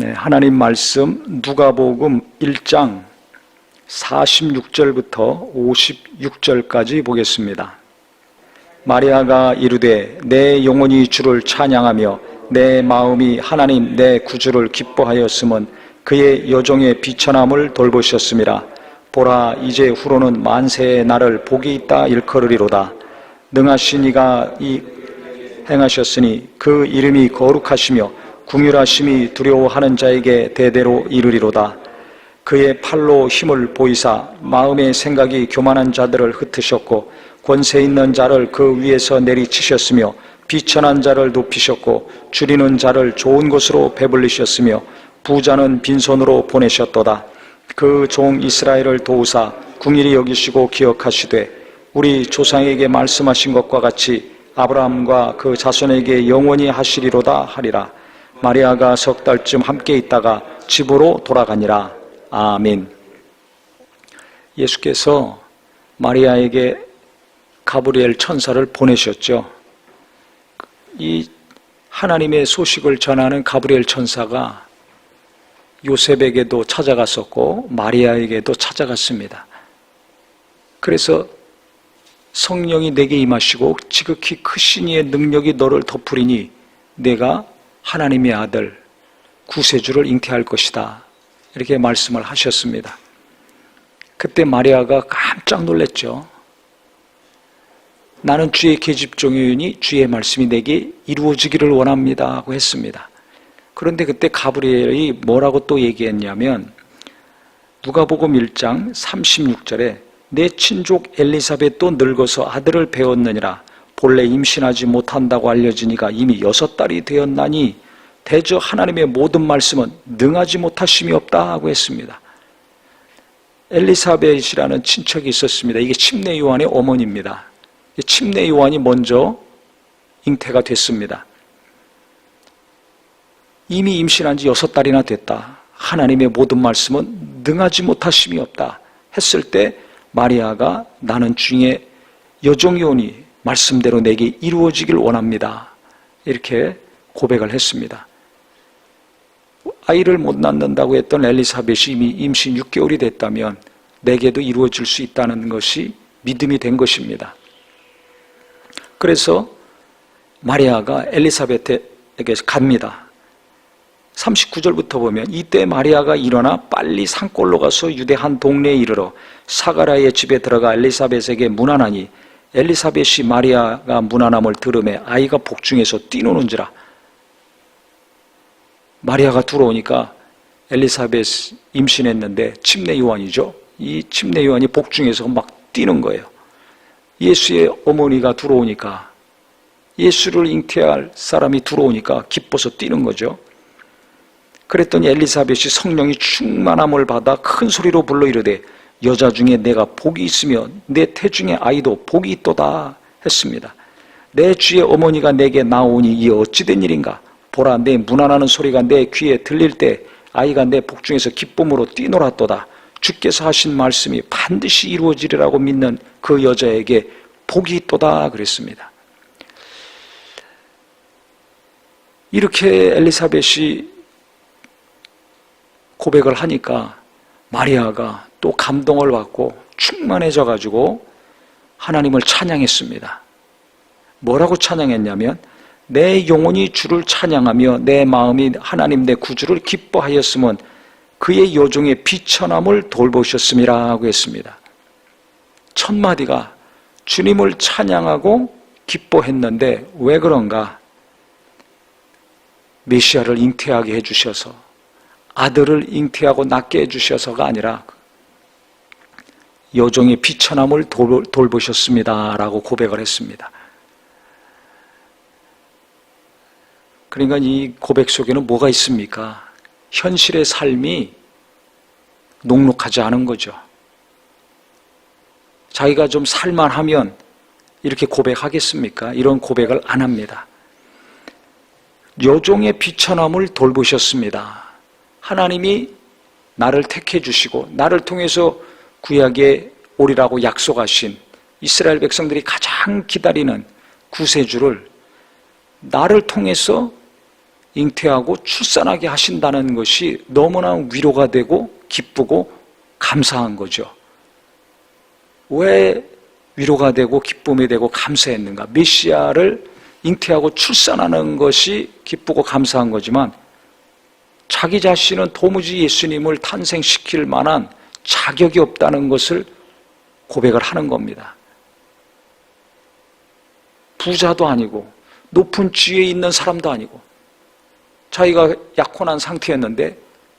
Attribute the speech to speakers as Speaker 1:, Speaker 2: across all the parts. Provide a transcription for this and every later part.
Speaker 1: 하나님 말씀 누가복음 1장 46절부터 56절까지 보겠습니다. 마리아가 이르되 내 영혼이 주를 찬양하며 내 마음이 하나님 내 구주를 기뻐하였음은 그의 여종의 비천함을 돌보셨음이라. 보라, 이제 후로는 만세의 나를 복이 있다 일컬으리로다. 능하신 이가 이 행하셨으니 그 이름이 거룩하시며 궁휼하심이 두려워하는 자에게 대대로 이르리로다. 그의 팔로 힘을 보이사 마음의 생각이 교만한 자들을 흩으셨고 권세 있는 자를 그 위에서 내리치셨으며 비천한 자를 높이셨고 줄이는 자를 좋은 곳으로 배불리셨으며 부자는 빈손으로 보내셨도다. 그 종 이스라엘을 도우사 궁일이 여기시고 기억하시되 우리 조상에게 말씀하신 것과 같이 아브라함과 그 자손에게 영원히 하시리로다 하리라. 마리아가 석 달쯤 함께 있다가 집으로 돌아가니라. 아멘. 예수께서 마리아에게 가브리엘 천사를 보내셨죠. 이 하나님의 소식을 전하는 가브리엘 천사가 요셉에게도 찾아갔었고 마리아에게도 찾아갔습니다. 그래서 성령이 내게 임하시고 지극히 크신 이의 능력이 너를 덮으리니 내가 하나님의 아들 구세주를 잉태할 것이다, 이렇게 말씀을 하셨습니다. 그때 마리아가 깜짝 놀랐죠. 나는 주의 계집종이오니 주의 말씀이 내게 이루어지기를 원합니다 하고 했습니다. 그런데 그때 가브리엘이 뭐라고 또 얘기했냐면 누가복음 1장 36절에 내 친족 엘리사벳도 늙어서 아들을 배웠느니라. 본래 임신하지 못한다고 알려지니가 이미 6달이 되었나니 대저 하나님의 모든 말씀은 능하지 못하심이 없다 하고 했습니다. 엘리사벳이라는 친척이 있었습니다. 이게 침례 요한의 어머니입니다. 침례 요한이 먼저 잉태가 됐습니다. 이미 임신한 지 6달이나 됐다. 하나님의 모든 말씀은 능하지 못하심이 없다 했을 때 마리아가 나는 주의 여종이오니 말씀대로 내게 이루어지길 원합니다, 이렇게 고백을 했습니다. 아이를 못 낳는다고 했던 엘리사벳이 이미 임신 6개월이 됐다면 내게도 이루어질 수 있다는 것이 믿음이 된 것입니다. 그래서 마리아가 엘리사벳에게 갑니다. 39절부터 보면 이때 마리아가 일어나 빨리 산골로 가서 유대 한 동네에 이르러 사가랴의 집에 들어가 엘리사벳에게 문안하니 엘리사벳이 마리아가 문안함을 들으매 아이가 복중에서 뛰노는지라. 마리아가 들어오니까 엘리사벳 임신했는데 침례 요한이죠. 이 침례 요한이 복중에서 막 뛰는 거예요. 예수의 어머니가 들어오니까, 예수를 잉태할 사람이 들어오니까 기뻐서 뛰는 거죠. 그랬더니 엘리사벳이 성령이 충만함을 받아 큰 소리로 불러 이르되 여자 중에 내가 복이 있으며 내 태중의 아이도 복이 있도다 했습니다. 내 주의 어머니가 내게 나오니 이 어찌된 일인가. 보라, 내 문안하는 소리가 내 귀에 들릴 때 아이가 내 복중에서 기쁨으로 뛰놀았도다. 주께서 하신 말씀이 반드시 이루어지리라고 믿는 그 여자에게 복이 있도다 그랬습니다. 이렇게 엘리사벳이 고백을 하니까 마리아가 또 감동을 받고 충만해져 가지고 하나님을 찬양했습니다. 뭐라고 찬양했냐면 내 영혼이 주를 찬양하며 내 마음이 하나님 내 구주를 기뻐하였으면 그의 여종의 비천함을 돌보셨음이라 하고 했습니다. 첫 마디가 주님을 찬양하고 기뻐했는데 왜 그런가? 메시아를 잉태하게 해주셔서, 아들을 잉태하고 낳게 해주셔서가 아니라 여종의 비천함을 돌보셨습니다 라고 고백을 했습니다. 그러니까 이 고백 속에는 뭐가 있습니까? 현실의 삶이 녹록하지 않은 거죠. 자기가 좀 살만하면 이렇게 고백하겠습니까? 이런 고백을 안 합니다. 여종의 비천함을 돌보셨습니다. 하나님이 나를 택해 주시고 나를 통해서 구약에 오리라고 약속하신 이스라엘 백성들이 가장 기다리는 구세주를 나를 통해서 잉태하고 출산하게 하신다는 것이 너무나 위로가 되고 기쁘고 감사한 거죠. 왜 위로가 되고 기쁨이 되고 감사했는가? 메시아를 잉태하고 출산하는 것이 기쁘고 감사한 거지만 자기 자신은 도무지 예수님을 탄생시킬 만한 자격이 없다는 것을 고백을 하는 겁니다. 부자도 아니고 높은 지위에 있는 사람도 아니고 자기가 약혼한 상태였는데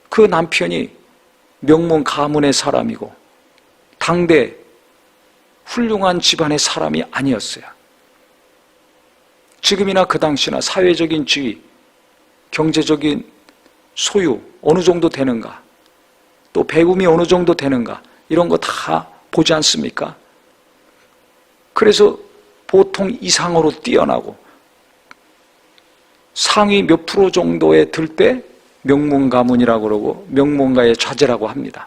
Speaker 1: 그 남편이 명문 가문의 사람이고 당대 훌륭한 집안의 사람이 아니었어요. 지금이나 그 당시나 사회적인 지위, 경제적인 소유 어느 정도 되는가, 또 배움이 어느 정도 되는가, 이런 거 다 보지 않습니까? 그래서 보통 이상으로 뛰어나고 상위 몇 프로 정도에 들 때 명문가문이라고 그러고 명문가의 자제라고 합니다.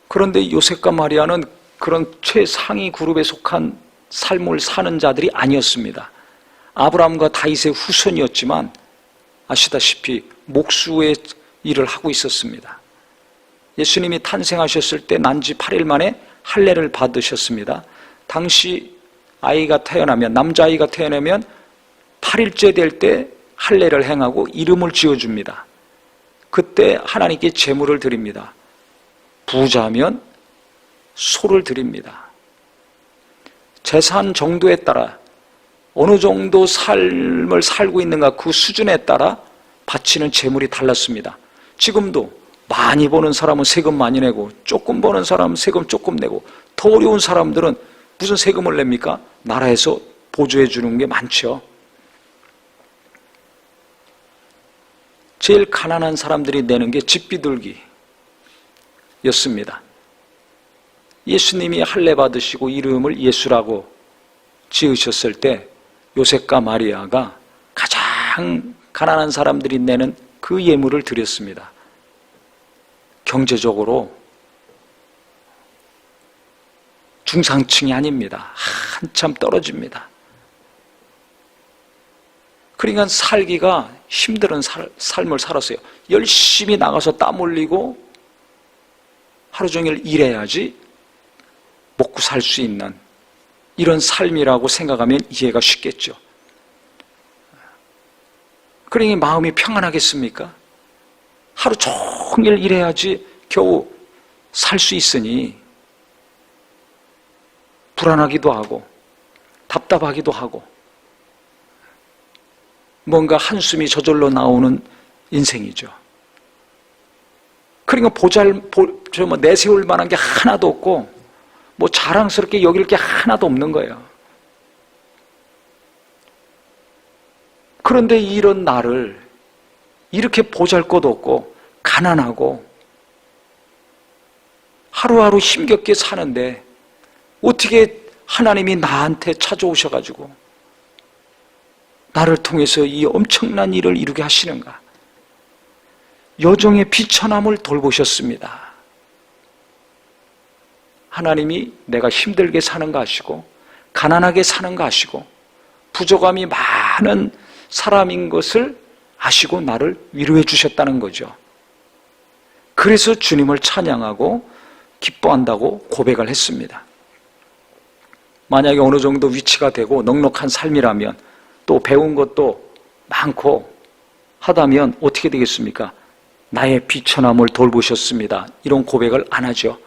Speaker 1: 그런데 요셉과 마리아는 그런 최상위 그룹에 속한 삶을 사는 자들이 아니었습니다. 아브라함과 다윗의 후손이었지만 아시다시피 목수의 일을 하고 있었습니다. 예수님이 탄생하셨을 때 난지 8일 만에 할례를 받으셨습니다. 당시 아이가 태어나면, 남자아이가 태어나면 8일째 될 때 할례를 행하고 이름을 지어줍니다. 그때 하나님께 제물을 드립니다. 부자면 소를 드립니다. 재산 정도에 따라 어느 정도 삶을 살고 있는가 그 수준에 따라 바치는 제물이 달랐습니다. 지금도 많이 버는 사람은 세금 많이 내고 조금 버는 사람은 세금 조금 내고 더 어려운 사람들은 무슨 세금을 냅니까? 나라에서 보조해 주는 게 많죠. 제일 가난한 사람들이 내는 게 집비둘기였습니다. 예수님이 할례 받으시고 이름을 예수라고 지으셨을 때 요셉과 마리아가 가장 가난한 사람들이 내는 그 예물을 드렸습니다. 경제적으로 중상층이 아닙니다. 한참 떨어집니다. 그러니까 살기가 힘든 삶을 살았어요. 열심히 나가서 땀 흘리고 하루 종일 일해야지 먹고 살 수 있는 이런 삶이라고 생각하면 이해가 쉽겠죠. 그러니 마음이 평안하겠습니까? 하루 종일 일해야지 겨우 살 수 있으니 불안하기도 하고 답답하기도 하고 뭔가 한숨이 저절로 나오는 인생이죠. 그러니까 내세울 만한 게 하나도 없고 뭐 자랑스럽게 여길 게 하나도 없는 거예요. 그런데 이런 나를 이렇게 보잘것없고 가난하고 하루하루 힘겹게 사는데 어떻게 하나님이 나한테 찾아오셔가지고 나를 통해서 이 엄청난 일을 이루게 하시는가? 여종의 비천함을 돌보셨습니다. 하나님이 내가 힘들게 사는가 하시고 가난하게 사는가 하시고 부족함이 많은 사람인 것을 아시고 나를 위로해 주셨다는 거죠. 그래서 주님을 찬양하고 기뻐한다고 고백을 했습니다. 만약에 어느 정도 위치가 되고 넉넉한 삶이라면 또 배운 것도 많고 하다면 어떻게 되겠습니까? 나의 비천함을 돌보셨습니다. 이런 고백을 안 하죠.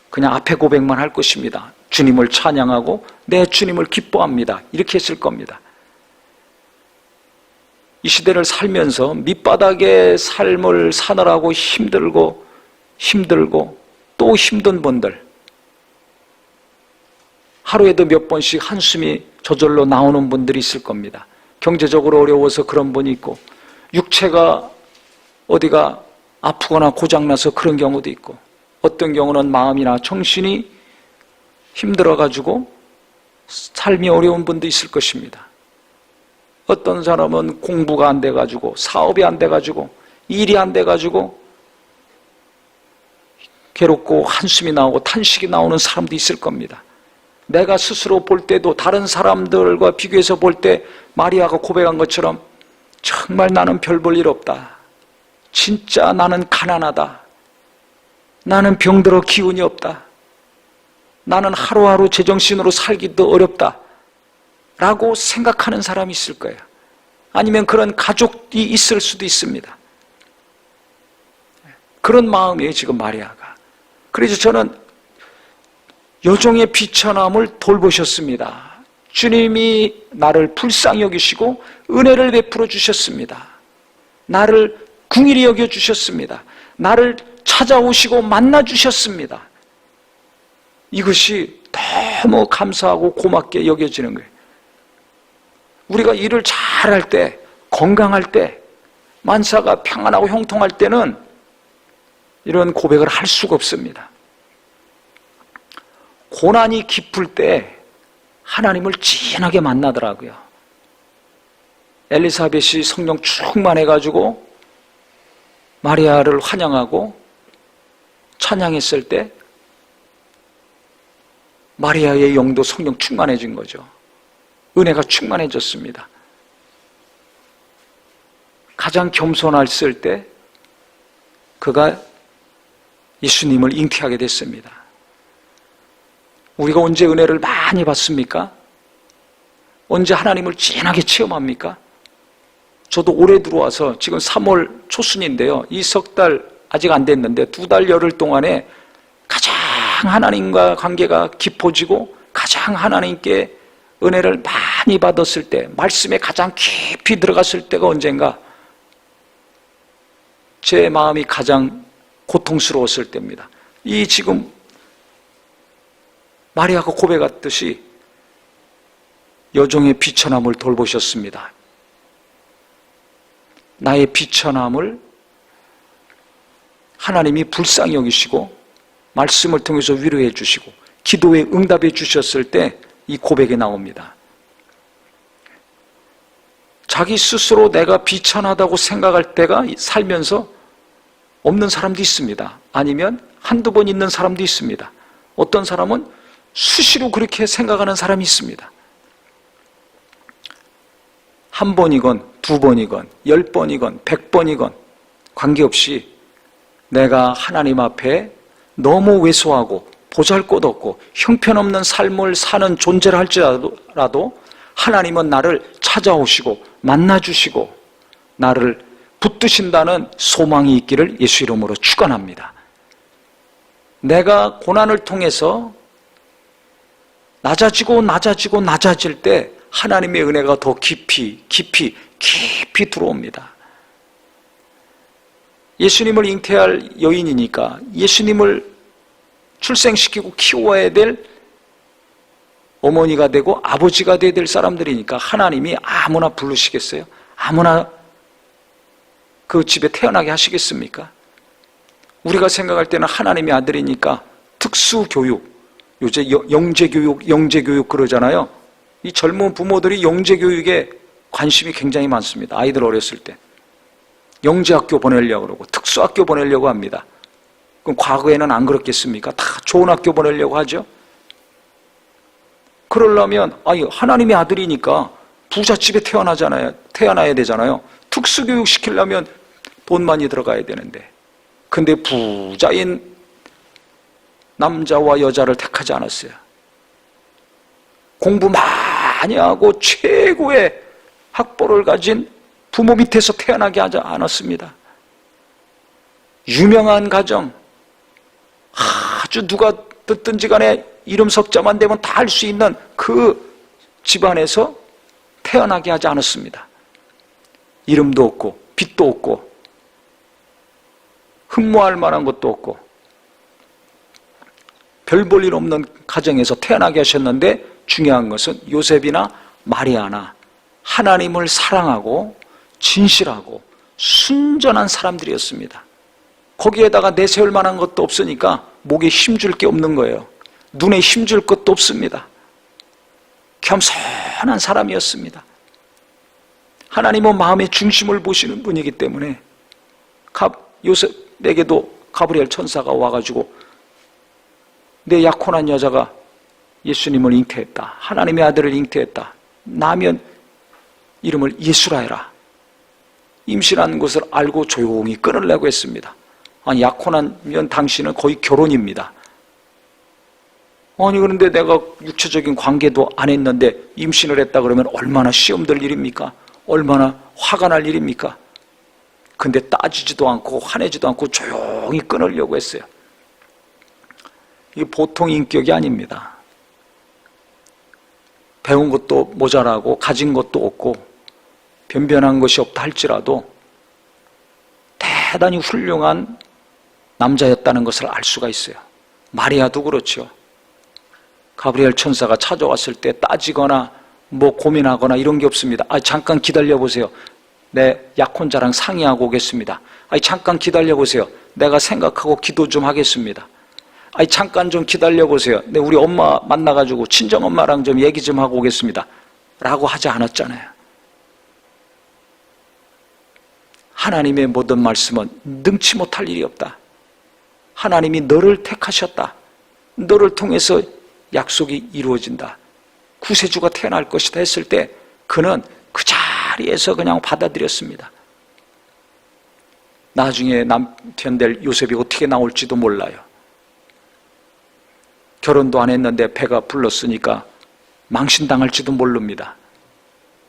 Speaker 1: 그냥 앞에 고백만 할 것입니다. 주님을 찬양하고 내 주님을 기뻐합니다. 이렇게 했을 겁니다. 이 시대를 살면서 밑바닥의 삶을 사느라고 힘들고 또 힘든 분들, 하루에도 몇 번씩 한숨이 저절로 나오는 분들이 있을 겁니다. 경제적으로 어려워서 그런 분이 있고 육체가 어디가 아프거나 고장나서 그런 경우도 있고 어떤 경우는 마음이나 정신이 힘들어가지고 삶이 어려운 분도 있을 것입니다. 어떤 사람은 공부가 안 돼가지고 사업이 안 돼가지고 일이 안 돼가지고 괴롭고 한숨이 나오고 탄식이 나오는 사람도 있을 겁니다. 내가 스스로 볼 때도 다른 사람들과 비교해서 볼 때 마리아가 고백한 것처럼 정말 나는 별 볼 일 없다. 진짜 나는 가난하다. 나는 병들어 기운이 없다. 나는 하루하루 제정신으로 살기도 어렵다. 라고 생각하는 사람이 있을 거예요. 아니면 그런 가족이 있을 수도 있습니다. 그런 마음이에요, 지금 마리아가. 그래서 저는 여종의 비천함을 돌보셨습니다. 주님이 나를 불쌍히 여기시고 은혜를 베풀어 주셨습니다. 나를 긍휼히 여겨 주셨습니다. 나를 찾아오시고 만나 주셨습니다. 이것이 너무 감사하고 고맙게 여겨지는 거예요. 우리가 일을 잘할 때, 건강할 때, 만사가 평안하고 형통할 때는 이런 고백을 할 수가 없습니다. 고난이 깊을 때 하나님을 진하게 만나더라고요. 엘리사벳이 성령 충만해가지고 마리아를 환영하고 찬양했을 때 마리아의 영도 성령 충만해진 거죠. 은혜가 충만해졌습니다. 가장 겸손했을 때 그가 예수님을 잉태하게 됐습니다. 우리가 언제 은혜를 많이 받습니까? 언제 하나님을 진하게 체험합니까? 저도 올해 들어와서 지금 3월 초순인데요. 이 석 달 아직 안 됐는데 2달 열흘 동안에 가장 하나님과 관계가 깊어지고 가장 하나님께 은혜를 많이 받았을 때, 말씀에 가장 깊이 들어갔을 때가 언젠가? 제 마음이 가장 고통스러웠을 때입니다. 이 지금 마리아가 고백했듯이 여종의 비천함을 돌보셨습니다. 나의 비천함을 하나님이 불쌍히 여기시고 말씀을 통해서 위로해 주시고 기도에 응답해 주셨을 때 이 고백이 나옵니다. 자기 스스로 내가 비천하다고 생각할 때가 살면서 없는 사람도 있습니다. 아니면 한두 번 있는 사람도 있습니다. 어떤 사람은 수시로 그렇게 생각하는 사람이 있습니다. 한 번이건 두 번이건 10번이건 100번이건 관계없이 내가 하나님 앞에 너무 왜소하고 보잘것없고 형편없는 삶을 사는 존재를 할지라도 하나님은 나를 찾아오시고 만나주시고 나를 붙드신다는 소망이 있기를 예수 이름으로 축원합니다. 내가 고난을 통해서 낮아질 때 하나님의 은혜가 더 깊이 들어옵니다. 예수님을 잉태할 여인이니까 예수님을 출생시키고 키워야 될 어머니가 되고 아버지가 돼야 될 사람들이니까 하나님이 아무나 부르시겠어요? 아무나 그 집에 태어나게 하시겠습니까? 우리가 생각할 때는 하나님의 아들이니까 특수교육, 요새 영재교육 그러잖아요. 이 젊은 부모들이 영재교육에 관심이 굉장히 많습니다. 아이들 어렸을 때 영재학교 보내려고 그러고 특수학교 보내려고 합니다. 그럼 과거에는 안 그렇겠습니까? 다 좋은 학교 보내려고 하죠. 그러려면 하나님의 아들이니까 부잣집에 태어나야 되잖아요. 특수교육 시키려면 돈 많이 들어가야 되는데, 근데 부자인 남자와 여자를 택하지 않았어요. 공부 많이 하고 최고의 학벌을 가진 부모 밑에서 태어나게 하지 않았습니다. 유명한 가정, 아주 누가 듣든지 간에 이름 석자만 되면 다 할 수 있는 그 집안에서 태어나게 하지 않았습니다. 이름도 없고 빚도 없고 흠모할 만한 것도 없고 별 볼 일 없는 가정에서 태어나게 하셨는데, 중요한 것은 요셉이나 마리아나 하나님을 사랑하고 진실하고 순전한 사람들이었습니다. 거기에다가 내세울 만한 것도 없으니까 목에 힘줄 게 없는 거예요. 눈에 힘줄 것도 없습니다. 겸손한 사람이었습니다. 하나님은 마음의 중심을 보시는 분이기 때문에 요셉에게도 가브리엘 천사가 와가지고 내 약혼한 여자가 예수님을 잉태했다. 하나님의 아들을 잉태했다. 나면 이름을 예수라 해라. 임신한 것을 알고 조용히 끊으려고 했습니다. 아니, 약혼하면 당신은 거의 결혼입니다. 아니, 그런데 내가 육체적인 관계도 안 했는데 임신을 했다 그러면 얼마나 시험될 일입니까? 얼마나 화가 날 일입니까? 근데 따지지도 않고 화내지도 않고 조용히 끊으려고 했어요. 이게 보통 인격이 아닙니다. 배운 것도 모자라고 가진 것도 없고 변변한 것이 없다 할지라도 대단히 훌륭한 남자였다는 것을 알 수가 있어요. 마리아도 그렇죠. 가브리엘 천사가 찾아왔을 때 따지거나 뭐 고민하거나 이런 게 없습니다. 잠깐 기다려보세요. 내 약혼자랑 상의하고 오겠습니다. 잠깐 기다려보세요. 내가 생각하고 기도 좀 하겠습니다. 잠깐 좀 기다려보세요. 우리 엄마 만나가지고 친정엄마랑 좀 얘기 좀 하고 오겠습니다. 라고 하지 않았잖아요. 하나님의 모든 말씀은 능치 못할 일이 없다. 하나님이 너를 택하셨다. 너를 통해서 약속이 이루어진다. 구세주가 태어날 것이다 했을 때 그는 그 자리에서 그냥 받아들였습니다. 나중에 남편 될 요셉이 어떻게 나올지도 몰라요. 결혼도 안 했는데 배가 불렀으니까 망신당할지도 모릅니다.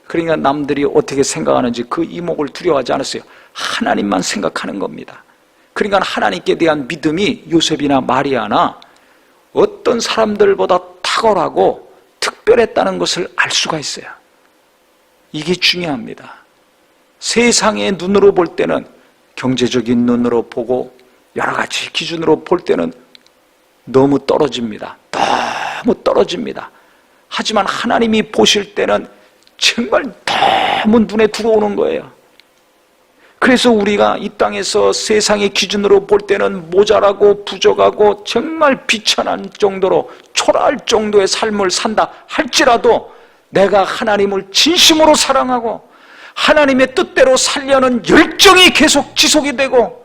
Speaker 1: 그러니까 남들이 어떻게 생각하는지 그 이목을 두려워하지 않았어요. 하나님만 생각하는 겁니다. 그러니까 하나님께 대한 믿음이 요셉이나 마리아나 어떤 사람들보다 탁월하고 특별했다는 것을 알 수가 있어요. 이게 중요합니다. 세상의 눈으로 볼 때는, 경제적인 눈으로 보고 여러 가지 기준으로 볼 때는 너무 떨어집니다. 너무 떨어집니다. 하지만 하나님이 보실 때는 정말 너무 눈에 들어오는 거예요. 그래서 우리가 이 땅에서 세상의 기준으로 볼 때는 모자라고 부족하고 정말 비천한 정도로 초라할 정도의 삶을 산다 할지라도 내가 하나님을 진심으로 사랑하고 하나님의 뜻대로 살려는 열정이 계속 지속이 되고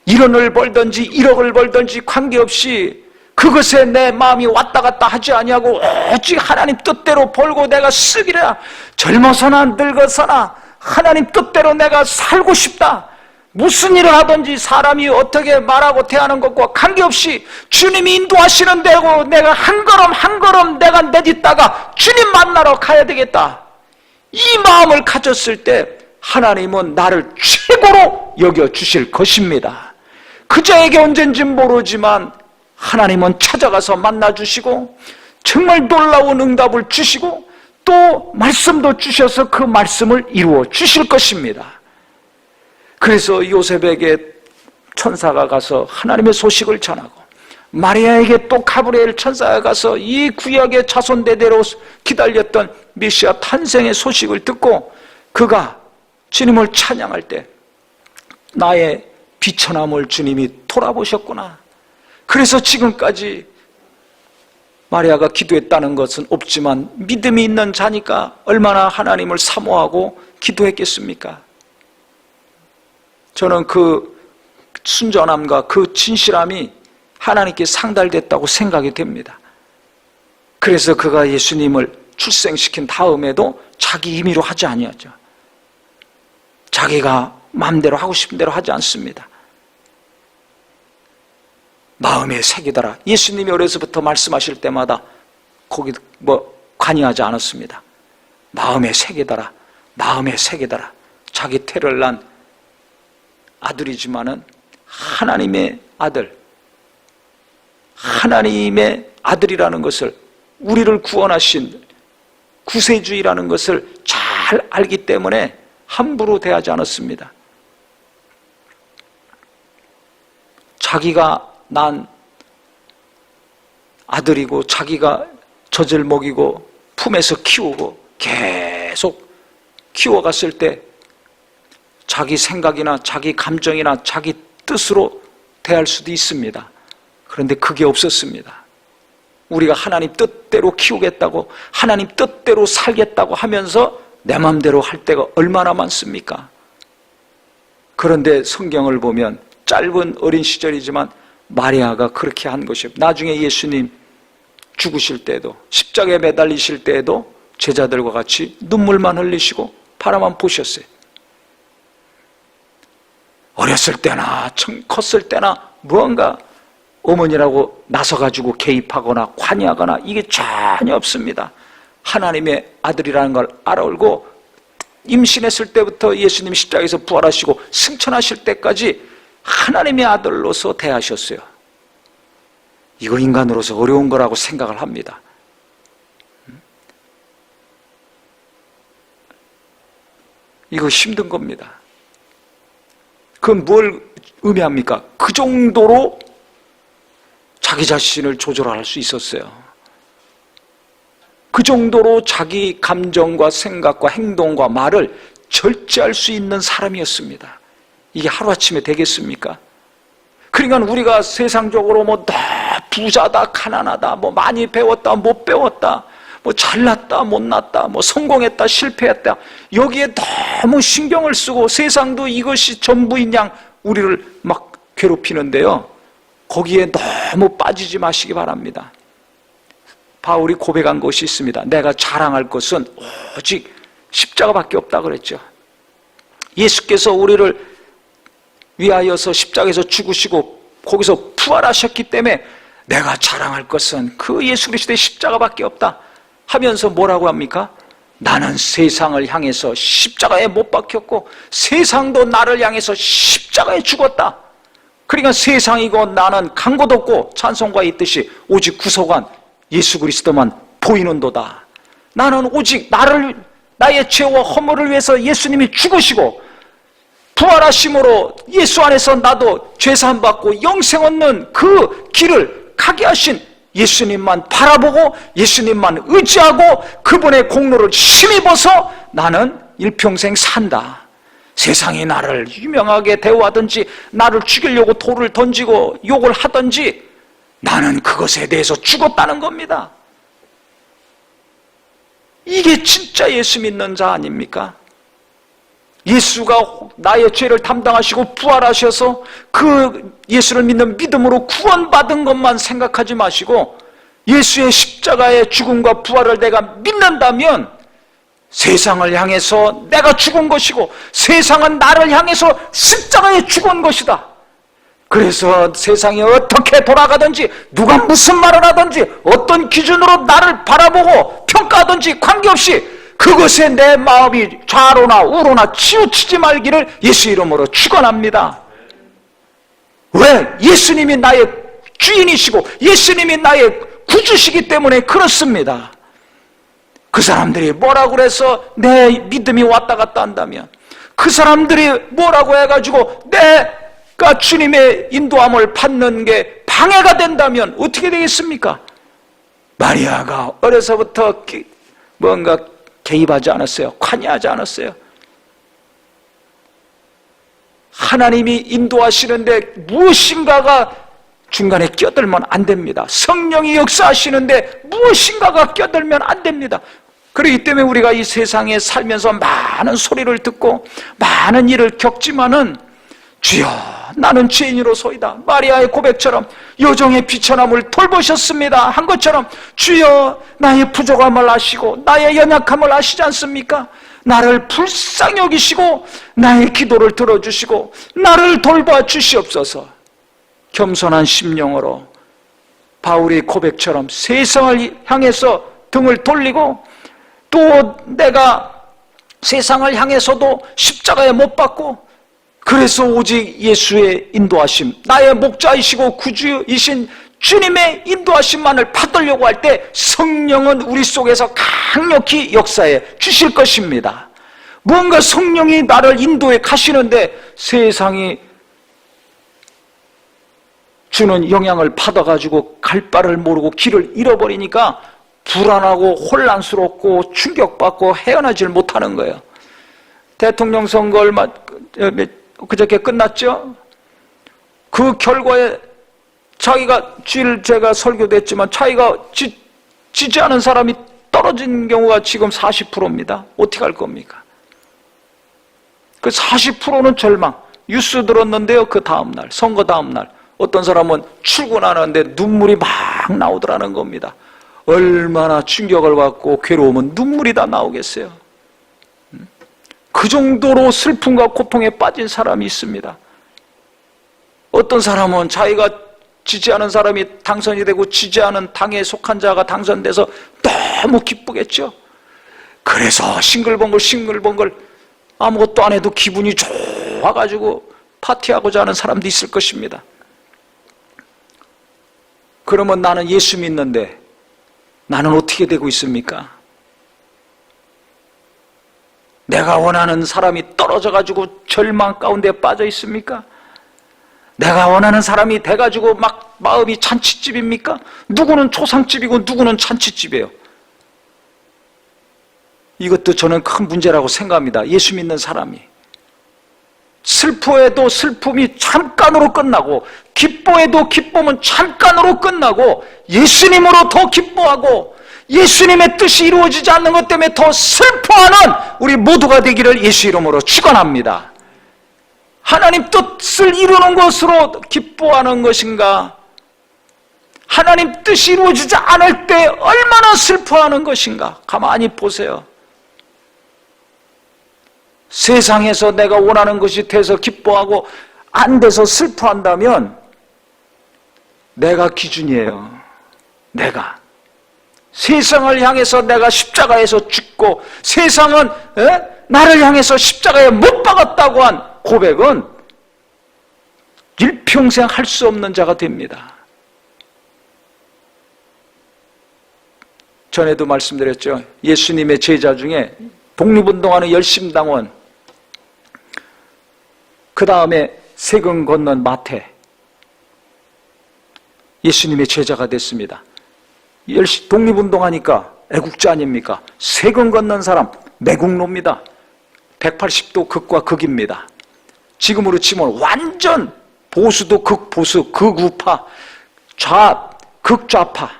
Speaker 1: 1원을 벌든지 1억을 벌든지 관계없이 그것에 내 마음이 왔다 갔다 하지 아니하고 오직 하나님 뜻대로 벌고 내가 쓰기라. 젊어서나 늙어서나 하나님 뜻대로 내가 살고 싶다. 무슨 일을 하든지 사람이 어떻게 말하고 대하는 것과 관계없이 주님이 인도하시는 대로 내가 한 걸음 한 걸음 내가 내딛다가 주님 만나러 가야 되겠다. 이 마음을 가졌을 때 하나님은 나를 최고로 여겨주실 것입니다. 그자에게 언젠지 모르지만 하나님은 찾아가서 만나주시고 정말 놀라운 응답을 주시고 또 말씀도 주셔서 그 말씀을 이루어 주실 것입니다. 그래서 요셉에게 천사가 가서 하나님의 소식을 전하고 마리아에게 또 가브리엘 천사가 가서 이 구약의 자손대대로 기다렸던 메시아 탄생의 소식을 듣고 그가 주님을 찬양할 때 나의 비천함을 주님이 돌아보셨구나. 그래서 지금까지 마리아가 기도했다는 것은 없지만 믿음이 있는 자니까 얼마나 하나님을 사모하고 기도했겠습니까? 저는 그 순전함과 그 진실함이 하나님께 상달됐다고 생각이 됩니다. 그래서 그가 예수님을 출생시킨 다음에도 자기 임의로 하지 아니하죠. 자기가 마음대로 하고 싶은 대로 하지 않습니다. 마음에 새기더라. 예수님이 어려서부터 말씀하실 때마다 거기 관여하지 않았습니다. 마음에 새기더라. 마음에 새기더라. 자기 태를 난 아들이지만은 하나님의 아들, 하나님의 아들이라는 것을, 우리를 구원하신 구세주이라는 것을 잘 알기 때문에 함부로 대하지 않았습니다. 자기가 난 아들이고 자기가 젖을 먹이고 품에서 키우고 계속 키워갔을 때 자기 생각이나 자기 감정이나 자기 뜻으로 대할 수도 있습니다. 그런데 그게 없었습니다. 우리가 하나님 뜻대로 키우겠다고 하나님 뜻대로 살겠다고 하면서 내 마음대로 할 때가 얼마나 많습니까? 그런데 성경을 보면 짧은 어린 시절이지만 마리아가 그렇게 한 것이에요. 나중에 예수님 죽으실 때도, 십자가에 매달리실 때에도 제자들과 같이 눈물만 흘리시고 바라만 보셨어요. 어렸을 때나 컸을 때나 무언가 어머니라고 나서가지고 개입하거나 관여하거나 이게 전혀 없습니다. 하나님의 아들이라는 걸 알아올고 임신했을 때부터 예수님이 십자가에서 부활하시고 승천하실 때까지 하나님의 아들로서 대하셨어요. 이거 인간으로서 어려운 거라고 생각을 합니다. 이거 힘든 겁니다. 그건 뭘 의미합니까? 그 정도로 자기 자신을 조절할 수 있었어요. 그 정도로 자기 감정과 생각과 행동과 말을 절제할 수 있는 사람이었습니다. 이게 하루아침에 되겠습니까? 그러니까 우리가 세상적으로 뭐 부자다, 가난하다, 뭐 많이 배웠다, 못 배웠다, 뭐 잘났다, 못났다, 뭐 성공했다, 실패했다, 여기에 너무 신경을 쓰고 세상도 이것이 전부인 양 우리를 막 괴롭히는데요, 거기에 너무 빠지지 마시기 바랍니다. 바울이 고백한 것이 있습니다. 내가 자랑할 것은 오직 십자가밖에 없다 그랬죠. 예수께서 우리를 위하여서 십자가에서 죽으시고 거기서 부활하셨기 때문에 내가 자랑할 것은 그 예수 그리스도의 십자가밖에 없다 하면서 뭐라고 합니까? 나는 세상을 향해서 십자가에 못 박혔고 세상도 나를 향해서 십자가에 죽었다. 그러니까 세상이고 나는 간 곳 없고 찬송가에 있듯이 오직 구속한 예수 그리스도만 보이는도다. 나는 오직 나의 죄와 허물을 위해서 예수님이 죽으시고 부활하심으로 예수 안에서 나도 죄사함 받고 영생 얻는 그 길을 가게 하신 예수님만 바라보고 예수님만 의지하고 그분의 공로를 힘입어서 나는 일평생 산다. 세상이 나를 유명하게 대우하든지 나를 죽이려고 돌을 던지고 욕을 하든지 나는 그것에 대해서 죽었다는 겁니다. 이게 진짜 예수 믿는 자 아닙니까? 예수가 나의 죄를 담당하시고 부활하셔서 그 예수를 믿는 믿음으로 구원받은 것만 생각하지 마시고 예수의 십자가의 죽음과 부활을 내가 믿는다면 세상을 향해서 내가 죽은 것이고 세상은 나를 향해서 십자가에 죽은 것이다. 그래서 세상이 어떻게 돌아가든지 누가 무슨 말을 하든지 어떤 기준으로 나를 바라보고 평가하든지 관계없이 그것에 내 마음이 좌로나 우로나 치우치지 말기를 예수 이름으로 축원합니다. 왜? 예수님이 나의 주인이시고 예수님이 나의 구주시기 때문에 그렇습니다. 그 사람들이 뭐라고 그래서 내 믿음이 왔다 갔다 한다면, 그 사람들이 뭐라고 해가지고 내가 주님의 인도함을 받는 게 방해가 된다면 어떻게 되겠습니까? 마리아가 어려서부터 뭔가 개입하지 않았어요. 관여하지 않았어요. 하나님이 인도하시는데 무엇인가가 중간에 끼어들면 안 됩니다. 성령이 역사하시는데 무엇인가가 끼어들면 안 됩니다. 그렇기 때문에 우리가 이 세상에 살면서 많은 소리를 듣고 많은 일을 겪지만은 주여 나는 죄인으로소이다, 마리아의 고백처럼 여종의 비천함을 돌보셨습니다 한 것처럼 주여 나의 부족함을 아시고 나의 연약함을 아시지 않습니까? 나를 불쌍히 여기시고 나의 기도를 들어주시고 나를 돌봐 주시옵소서. 겸손한 심령으로 바울의 고백처럼 세상을 향해서 등을 돌리고 또 내가 세상을 향해서도 십자가에 못 박고 그래서 오직 예수의 인도하심, 나의 목자이시고 구주이신 주님의 인도하심만을 받으려고 할 때 성령은 우리 속에서 강력히 역사해 주실 것입니다. 뭔가 성령이 나를 인도해 가시는데 세상이 주는 영향을 받아가지고 갈 바를 모르고 길을 잃어버리니까 불안하고 혼란스럽고 충격받고 헤어나질 못하는 거예요. 대통령 선거 그저께 끝났죠? 그 결과에 자기가 제가 설교도 했지만 자기가 지지하는 사람이 떨어진 경우가 지금 40%입니다. 어떻게 할 겁니까? 그 40%는 절망. 뉴스 들었는데요, 그 다음날, 선거 다음날 어떤 사람은 출근하는데 눈물이 막 나오더라는 겁니다. 얼마나 충격을 받고 괴로우면 눈물이 다 나오겠어요. 그 정도로 슬픔과 고통에 빠진 사람이 있습니다. 어떤 사람은 자기가 지지하는 사람이 당선이 되고 지지하는 당에 속한 자가 당선돼서 너무 기쁘겠죠. 그래서 싱글벙글 아무것도 안 해도 기분이 좋아가지고 파티하고자 하는 사람도 있을 것입니다. 그러면 나는 예수 믿는데 나는 어떻게 되고 있습니까? 내가 원하는 사람이 떨어져가지고 절망 가운데 빠져 있습니까? 내가 원하는 사람이 돼가지고 막 마음이 잔치집입니까? 누구는 초상집이고 누구는 잔치집이에요. 이것도 저는 큰 문제라고 생각합니다. 예수 믿는 사람이 슬퍼해도 슬픔이 잠깐으로 끝나고 기뻐해도 기쁨은 잠깐으로 끝나고 예수님으로 더 기뻐하고 예수님의 뜻이 이루어지지 않는 것 때문에 더 슬퍼하는 우리 모두가 되기를 예수 이름으로 축원합니다. 하나님 뜻을 이루는 것으로 기뻐하는 것인가? 하나님 뜻이 이루어지지 않을 때 얼마나 슬퍼하는 것인가? 가만히 보세요. 세상에서 내가 원하는 것이 돼서 기뻐하고 안 돼서 슬퍼한다면 내가 기준이에요. 내가 세상을 향해서 내가 십자가에서 죽고 세상은 나를 향해서 십자가에 못 박았다고 한 고백은 일평생 할 수 없는 자가 됩니다. 전에도 말씀드렸죠. 예수님의 제자 중에 독립운동하는 열심당원, 그 다음에 세금 건넌 마태, 예수님의 제자가 됐습니다. 독립운동하니까 애국자 아닙니까? 세금 건넌 사람 매국노입니다. 180도 극과 극입니다. 지금으로 치면 완전 보수도 극보수, 극우파, 극좌파,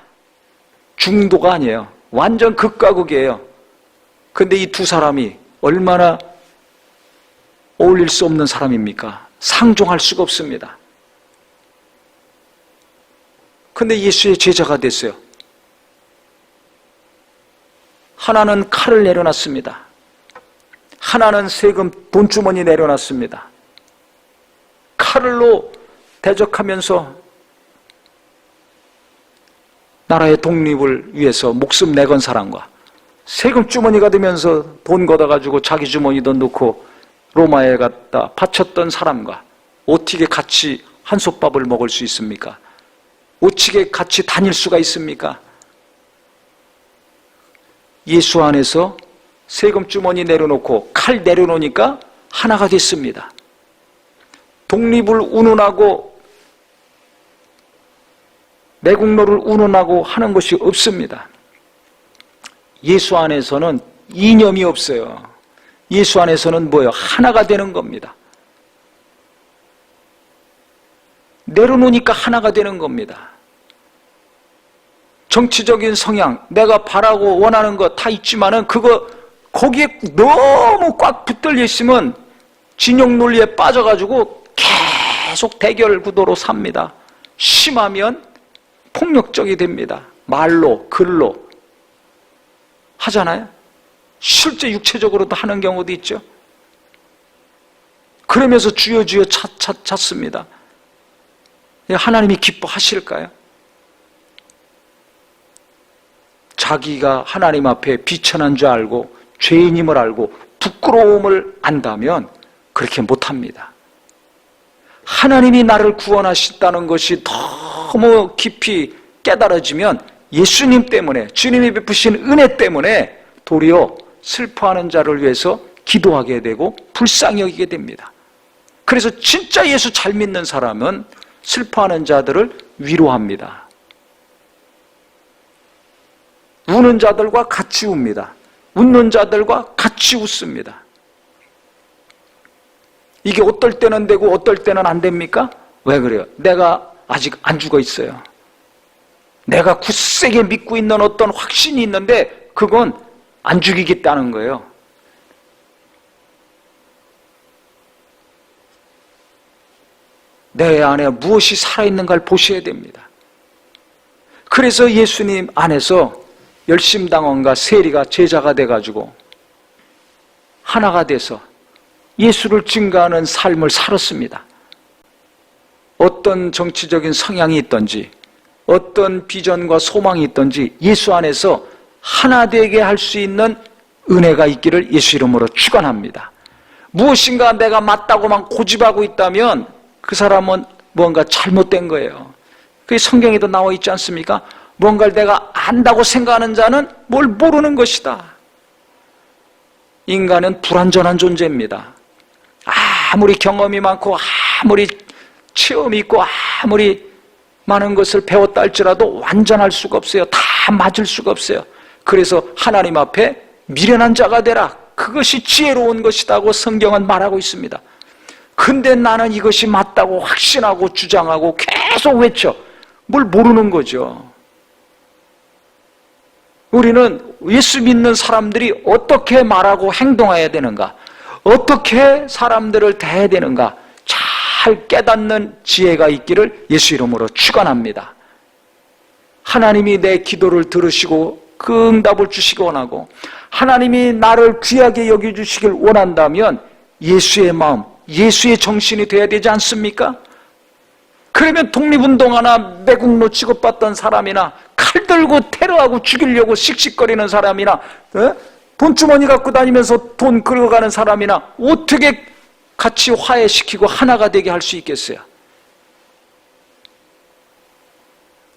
Speaker 1: 중도가 아니에요. 완전 극과 극이에요. 근데 이 두 사람이 얼마나 어울릴 수 없는 사람입니까? 상종할 수가 없습니다. 근데 예수의 제자가 됐어요. 하나는 칼을 내려놨습니다. 하나는 세금 돈주머니 내려놨습니다. 칼로 대적하면서 나라의 독립을 위해서 목숨 내건 사람과 세금 주머니가 되면서 돈 걷어가지고 자기 주머니도 넣고 로마에 갔다 바쳤던 사람과 어떻게 같이 한솥밥을 먹을 수 있습니까? 어떻게 같이 다닐 수가 있습니까? 예수 안에서 세금 주머니 내려놓고 칼 내려놓으니까 하나가 됐습니다. 독립을 운운하고 매국노를 운운하고 하는 것이 없습니다. 예수 안에서는 이념이 없어요. 예수 안에서는 뭐예요? 하나가 되는 겁니다. 내려놓으니까 하나가 되는 겁니다. 정치적인 성향, 내가 바라고 원하는 거 다 있지만은 거기에 너무 꽉 붙들려 있으면 진영 논리에 빠져가지고 계속 대결 구도로 삽니다. 심하면 폭력적이 됩니다. 말로, 글로 하잖아요. 실제 육체적으로도 하는 경우도 있죠. 그러면서 주여 찾습니다. 하나님이 기뻐하실까요? 자기가 하나님 앞에 비천한 줄 알고 죄인임을 알고 부끄러움을 안다면 그렇게 못합니다. 하나님이 나를 구원하셨다는 것이 너무 깊이 깨달아지면 예수님 때문에, 주님이 베푸신 은혜 때문에 도리어 슬퍼하는 자를 위해서 기도하게 되고 불쌍히 여기게 됩니다. 그래서 진짜 예수 잘 믿는 사람은 슬퍼하는 자들을 위로합니다. 우는 자들과 같이 웁니다. 웃는 자들과 같이 웃습니다. 이게 어떨 때는 되고 어떨 때는 안 됩니까? 왜 그래요? 내가 아직 안 죽어 있어요. 내가 굳세게 믿고 있는 어떤 확신이 있는데 그건 안 죽이겠다는 거예요. 내 안에 무엇이 살아있는가를 보셔야 됩니다. 그래서 예수님 안에서 열심당원과 세리가 제자가 돼가지고 하나가 돼서 예수를 증거하는 삶을 살았습니다. 어떤 정치적인 성향이 있든지 어떤 비전과 소망이 있든지 예수 안에서 하나 되게 할 수 있는 은혜가 있기를 예수 이름으로 축원합니다. 무엇인가 내가 맞다고만 고집하고 있다면 그 사람은 뭔가 잘못된 거예요. 그게 성경에도 나와 있지 않습니까? 뭔가를 내가 안다고 생각하는 자는 뭘 모르는 것이다. 인간은 불완전한 존재입니다. 아무리 경험이 많고 아무리 체험이 있고 아무리 많은 것을 배웠다 할지라도 완전할 수가 없어요. 다 맞을 수가 없어요. 그래서 하나님 앞에 미련한 자가 되라. 그것이 지혜로운 것이라고 성경은 말하고 있습니다. 근데 나는 이것이 맞다고 확신하고 주장하고 계속 외쳐. 뭘 모르는 거죠. 우리는 예수 믿는 사람들이 어떻게 말하고 행동해야 되는가, 어떻게 사람들을 대해야 되는가 잘 깨닫는 지혜가 있기를 예수 이름으로 축원합니다. 하나님이 내 기도를 들으시고 그 응답을 주시기 원하고 하나님이 나를 귀하게 여겨주시길 원한다면 예수의 마음, 예수의 정신이 돼야 되지 않습니까? 그러면 독립운동하나 매국노 취급받던 사람이나 칼 들고 테러하고 죽이려고 씩씩거리는 사람이나 돈주머니 갖고 다니면서 돈 긁어가는 사람이나 어떻게 같이 화해시키고 하나가 되게 할 수 있겠어요?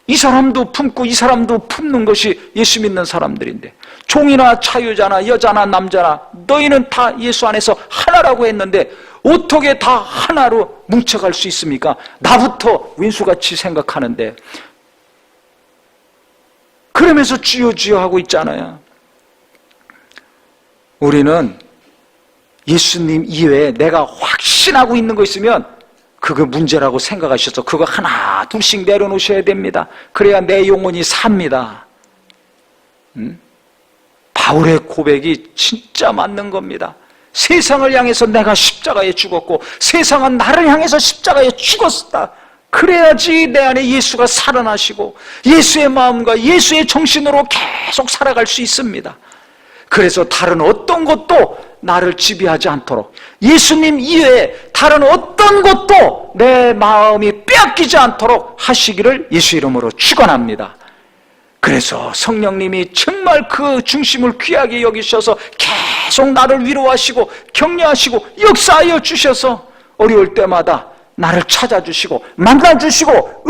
Speaker 1: 이 사람도 품고 이 사람도 품는 것이 예수 믿는 사람들인데, 종이나 자유자나 여자나 남자나 너희는 다 예수 안에서 하나라고 했는데 어떻게 다 하나로 뭉쳐갈 수 있습니까? 나부터 왼수같이 생각하는데, 그러면서 주여 주여 하고 있잖아요. 우리는 예수님 이외에 내가 확신하고 있는 거 있으면 그거 문제라고 생각하셔서 그거 하나 둘씩 내려놓으셔야 됩니다. 그래야 내 영혼이 삽니다. 바울의 고백이 진짜 맞는 겁니다. 세상을 향해서 내가 십자가에 죽었고 세상은 나를 향해서 십자가에 죽었다. 그래야지 내 안에 예수가 살아나시고 예수의 마음과 예수의 정신으로 계속 살아갈 수 있습니다. 그래서 다른 어떤 것도 나를 지배하지 않도록, 예수님 이외에 다른 어떤 것도 내 마음이 빼앗기지 않도록 하시기를 예수 이름으로 축원합니다. 그래서 성령님이 정말 그 중심을 귀하게 여기셔서 계속 나를 위로하시고 격려하시고 역사하여 주셔서 어려울 때마다 나를 찾아주시고 만나주시고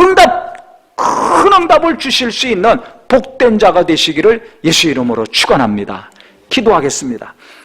Speaker 1: 큰 응답을 주실 수 있는 복된 자가 되시기를 예수 이름으로 축원합니다. 기도하겠습니다.